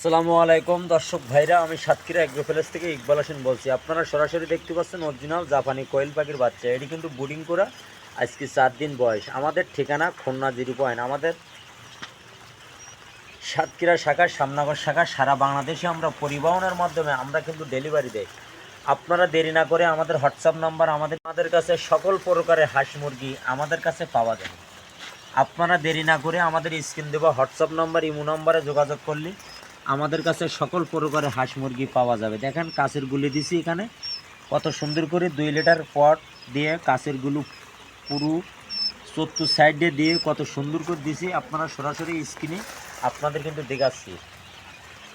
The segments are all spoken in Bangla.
আসসালামু আলাইকুম দর্শক ভাইরা, আমি সাতক্ষীরা এগ্রো প্যালেস থেকে ইকবাল হোসেন বলছি। আপনারা সরাসরি দেখতে পাচ্ছেন অরিজিনাল জাপানি কোয়েল পাখির বাচ্চা। এটি কিন্তু বুডিং করা, আজকে 4 দিন বয়স। আমাদের ঠিকানা খুলনা 0 আমাদের সাতক্ষীরা শাখা, শ্যামনগর শাখা, সারা বাংলাদেশে আমরা পরিবহনের মাধ্যমে আমরা কিন্তু ডেলিভারি দেই। আপনারা দেরি না করে আমাদের হোয়াটসঅ্যাপ নাম্বার, আমাদের কাছে সকল প্রকারের হাঁস মুরগি আমাদের কাছে পাওয়া যাবে। আপনারা দেরি না করে আমাদের স্ক্রিন দেওয়া হোয়াটসঅ্যাপ নাম্বার, ইমো নাম্বারে যোগাযোগ করলে আমাদের কাছে সকল প্রকারের হাঁস মুরগি পাওয়া যাবে। দেখেন কাঁচের গুলি দিছি, এখানে কত সুন্দর করে 2 লিটার পট দিয়ে কাঁচের গুলো পুরো চতুর সাইডে দিয়ে কত সুন্দর করে দিছি। আপনারা সরাসরি স্ক্রিনে আপনাদের কিন্তু দেখাচ্ছি।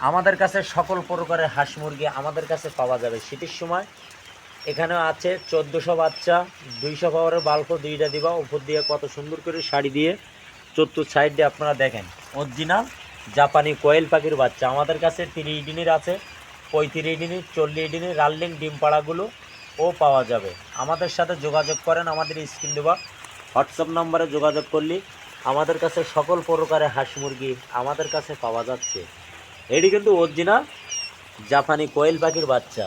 আমাদের কাছে সকল প্রকারের হাঁস মুরগি আমাদের কাছে পাওয়া যাবে। শীতের সময় এখানে আছে 1400 বাচ্চা, 200 পাওয়ারের বাল্ব 2টা দিবা, উপর দিয়ে কত সুন্দর করে শাড়ি দিয়ে চতুর সাইড দিয়ে আপনারা দেখেন অরিজিনাল জাপানি কোয়েল পাখির বাচ্চা। আমাদের কাছে 30 দিনের আছে, 35 দিনের, 40 দিনের রাল্লিং ডিম পাড়াগুলো ও পাওয়া যাবে। আমাদের সাথে যোগাযোগ করেন, আমাদের স্ক্রিন দেওয়া হোয়াটসঅ্যাপ নাম্বারে যোগাযোগ করলে আমাদের কাছে সকল প্রকারের হাঁস মুরগি আমাদের কাছে পাওয়া যাচ্ছে। এটি কিন্তু অরিজিনাল জাপানি কোয়েল পাখির বাচ্চা।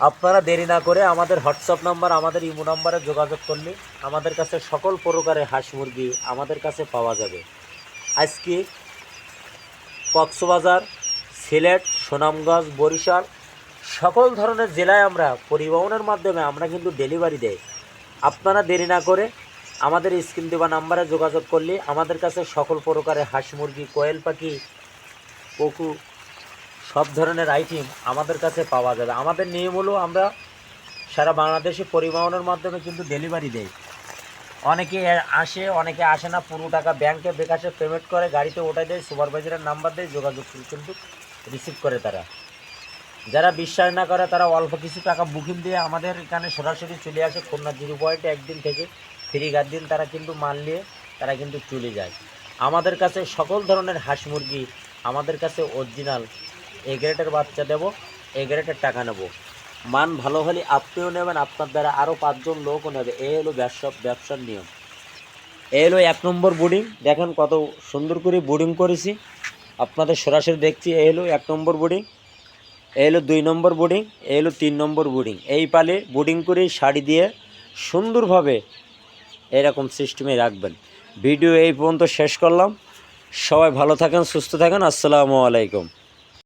আপনারা দেরি না করে আমাদের হোয়াটসঅ্যাপ নাম্বার, আমাদের ইমো নাম্বারে যোগাযোগ করলে আমাদের কাছে সকল প্রকারের হাঁস মুরগি আমাদের কাছে পাওয়া যাবে। আজকে কক্সবাজার, সিলেট, সুনামগঞ্জ, বরিশাল সকল ধরনের জেলায় আমরা পরিবহনের মাধ্যমে আমরা কিন্তু ডেলিভারি দেই। আপনারা দেরি না করে আমাদের স্ক্রিন দেওয়া নাম্বারে যোগাযোগ করলে আমাদের কাছে সকল প্রকারের হাঁস মুরগি, কোয়েল পাখি, পশু সব ধরনের আইটেম আমাদের কাছে পাওয়া যাবে। আমাদের নিয়ম হলো আমরা সারা বাংলাদেশে পরিবহনের মাধ্যমে কিন্তু ডেলিভারি দেই। অনেকে আসে, অনেকে আসে না, পুরো টাকা ব্যাংকে বিকাশে পেমেন্ট করে গাড়িতে ওঠাই দেয়, সুপারভাইজারের নাম্বার দেয়, যোগাযোগ কিন্তু রিসিভ করে তারা। যারা বিশ্বাস না করে তারা অল্প কিছু টাকা বুকিং দিয়ে আমাদের এখানে সরাসরি চলে আসে খুলনা 0 একদিন থেকে ফ্রি গার দিন তারা কিন্তু মাল নিয়ে তারা কিন্তু চলে যায়। আমাদের কাছে সকল ধরনের হাঁস মুরগি আমাদের কাছে অরিজিনাল। এ গ্রেডের বাচ্চা দেবো, এ গ্রেডের টাকা নেব। মান ভালো হলে আপনিও নেবেন, আপনার দ্বারা আরও 5 জন লোকও নেবে। এই হলো ব্যবসার নিয়ম। এই হলো 1 নম্বর বোর্ডিং। দেখেন কত সুন্দর করে বোর্ডিং করেছি, আপনাদের সরাসরি দেখছি। এই হলো 1 নম্বর বোর্ডিং, এই হলো 2 নম্বর বোর্ডিং, এই হলো 3 নম্বর বোর্ডিং। এই পালে বোর্ডিং করে শাড়ি দিয়ে সুন্দরভাবে এরকম সিস্টেমে রাখবেন। ভিডিও এই পর্যন্ত শেষ করলাম। সবাই ভালো থাকেন, সুস্থ থাকেন। আসসালামু আলাইকুম।